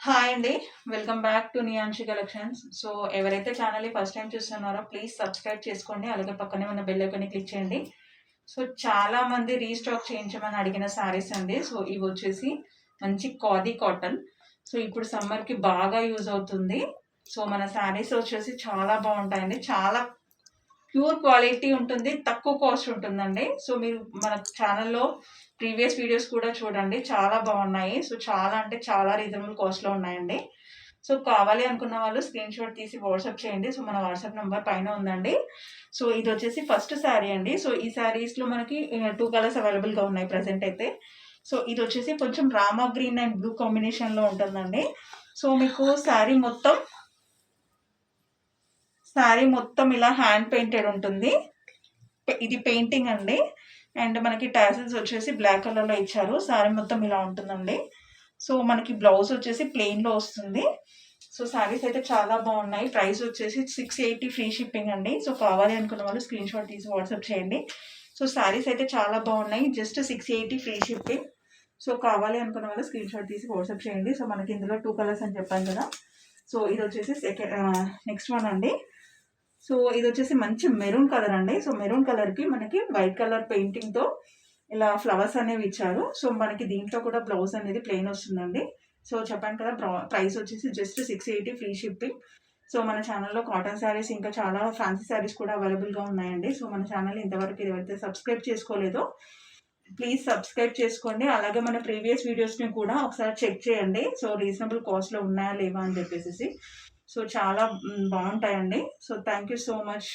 Hi అండి. Welcome back to Niyanshi collections. So, ఎవరైతే ఛానల్‌ని ఫస్ట్ టైమ్ చూస్తున్నారో ప్లీజ్ సబ్స్క్రైబ్ చేసుకోండి. అలాగే పక్కనే ఉన్న బెల్ ఐకాన్‌ని క్లిక్ చేయండి. సో, చాలామంది రీస్టాక్ చేయించమని అడిగిన శారీస్ అండి. సో, ఇవొచ్చేసి మంచి ఖాదీ కాటన్. సో, ఇప్పుడు సమ్మర్‌కి బాగా యూజ్ అవుతుంది. సో, మన శారీస్ వచ్చేసి చాలా బావుంటాయండి. చాలా ప్యూర్ క్వాలిటీ ఉంటుంది. తక్కువ కాస్ట్ ఉంటుందండి. సో, మీరు మన ఛానల్‌లో ప్రీవియస్ వీడియోస్ కూడా చూడండి. చాలా బాగున్నాయి. సో, చాలా అంటే చాలా రీజనబుల్ కాస్ట్‌లో ఉన్నాయండి. సో, కావాలి అనుకున్న వాళ్ళు స్క్రీన్‌షాట్ తీసి వాట్సాప్ చేయండి. సో, మన వాట్సాప్ నంబర్ పైన ఉందండి. సో, ఇదొచ్చేసి ఫస్ట్ శారీ అండి. సో, ఈ శారీస్‌లో మనకి 2 కలర్స్ అవైలబుల్‌గా ఉన్నాయి ప్రెజెంట్ అయితే. సో, ఇదొచ్చేసి కొంచెం రామా గ్రీన్ అండ్ బ్లూ కాంబినేషన్‌లో ఉంటుందండి. సో, మీకు శారీ మొత్తం ఇలా హ్యాండ్ పెయింటెడ్ ఉంటుంది. ఇది పెయింటింగ్ అండి. అండ్ మనకి టాసిల్స్ వచ్చేసి బ్లాక్ కలర్‌లో ఇచ్చారు. శారీ మొత్తం ఇలా ఉంటుందండి. సో, మనకి బ్లౌజ్ వచ్చేసి ప్లెయిన్‌లో వస్తుంది. సో, శారీస్ అయితే చాలా బాగున్నాయి. ప్రైస్ వచ్చేసి 680 ఫ్రీ షిప్పింగ్ అండి. సో, కావాలి అనుకున్న వాళ్ళు స్క్రీన్‌షాట్ తీసి వాట్సాప్ చేయండి. సో, శారీస్ అయితే చాలా బాగున్నాయి. Just 680 free shipping. సో, కావాలి అనుకున్న వాళ్ళు స్క్రీన్‌షాట్ తీసి వాట్సాప్ చేయండి. సో, మనకి ఇందులో 2 కలర్స్ అని చెప్పాను కదా! సో, ఇదొచ్చేసి నెక్స్ట్ వన్ అండి. సో, ఇదొచ్చేసి మంచి మెరూన్ కలర్ అండి. సో, మెరూన్ కలర్‌కి మనకి వైట్ కలర్ పెయింటింగ్‌తో ఇలా ఫ్లవర్స్ అనేవి ఇచ్చారు. సో, మనకి దీంట్లో కూడా బ్లౌజ్ అనేది ప్లెయిన్ వస్తుందండి. సో, చెప్పాను కదా! ప్రైస్ వచ్చేసి జస్ట్ 680 ఫ్రీ షిప్పింగ్. సో, మన ఛానల్‌లో కాటన్ శారీస్ ఇంకా చాలా ఫ్యాన్సీ శారీస్ కూడా అవైలబుల్‌గా ఉన్నాయండి. సో, మన ఛానల్‌ని ఇంతవరకు ఎవరైతే సబ్స్క్రైబ్ చేసుకోలేదో ప్లీజ్ సబ్స్క్రైబ్ చేసుకోండి. అలాగే మన ప్రీవియస్ వీడియోస్‌ని కూడా ఒకసారి చెక్ చేయండి. సో, రీజనబుల్ కాస్ట్‌లో ఉన్నాయా లేవా అని చెప్పేసేసి. సో, చాలా బావుంటాయండి. So, thank you so much.